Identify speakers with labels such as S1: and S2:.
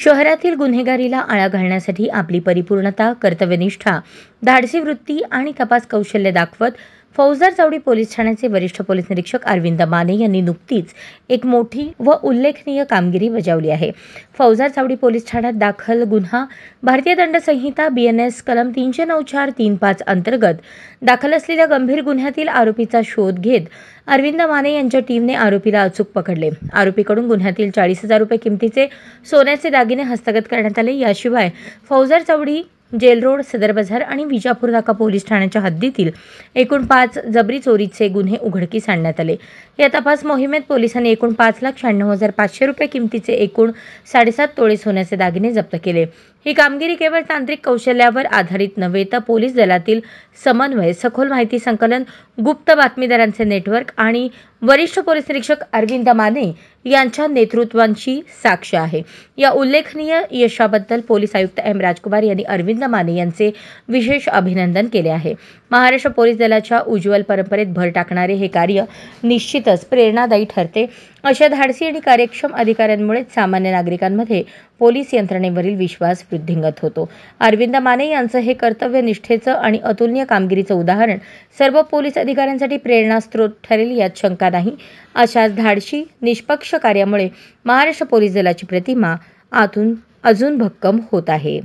S1: शहरातील गुन्हेगारीला आळा घालण्यासाठी आपली परिपूर्णता, कर्तव्यनिष्ठा, धाडसी वृत्ती आणि तपास कौशल्य दाखवत फौजदार चावडी पोलीस ठाण्याचे वरिष्ठ पोलीस निरीक्षक अरविंद माने यांनी नुकतीच एक मोठी व उल्लेखनीय कामगिरी बजावली आहे. फौजदार चावडी पोलीस ठाण्यात दाखल गुन्हा भारतीय दंड संहिता BNS कलम 394-35 अंतर्गत दाखल असलेल्या गंभीर गुन्ह्यातील आरोपीचा शोध घेत अरविंद माने यांच्या टीमने आरोपीला अचूक पकडले. आरोपीकडून गुन्ह्यातील 40,000 रुपये किमतीचे सोन्याचे दागिने हस्तगत करण्यात आले. याशिवाय फौजदार चावडी, जेल रोड, सदर बाजार आणि विजापूर नाका पोलीस ठाण्याच्या हद्दीतील एकूण 5 जबरी चोरीचे गुन्हे उघडकीस आणण्यात आले. या तपास मोहिमेत पोलिसांनी एकूण 5,96,500 रुपये किमतीचे एकूण 7.5 तोळे सोन्याचे दागिने जप्त केले. ही कामगिरी केवळ तांत्रिक कौशल्यावर आधारित नव्हे तर पोलीस दलातील समन्वय, सखोल माहिती संकलन, गुप्त बातमीदारांचे नेटवर्क आणि वरिष्ठ पोलीस निरीक्षक अरविंद माने यांच्या नेतृत्वाची साक्ष आहे. या उल्लेखनीय यशाबद्दल पोलीस आयुक्त M. राजकुमार यांनी अरविंद माने यांचे विशेष अभिनंदन केले आहे. महाराष्ट्र पोलीस दलाच्या उज्ज्वल परंपरेत भर टाकणारे हे कार्य निश्चितच प्रेरणादायी ठरते. अशा धाडसी आणि कार्यक्षम अधिकाऱ्यांमुळेच सामान्य नागरिकांमध्ये पोलीस यंत्रणेवरील विश्वास वृद्धिंगत होतो. अरविंद माने यांचं हे कर्तव्यनिष्ठेचं आणि अतुलनीय कामगिरीचं उदाहरण सर्व पोलीस अधिकाऱ्यांसाठी प्रेरणास्त्रोत ठरेल यात शंका नाही. अशाच धाडसी, निष्पक्ष कार्यामुळे महाराष्ट्र पोलीस दलाची प्रतिमा आतून अजून भक्कम होत आहे.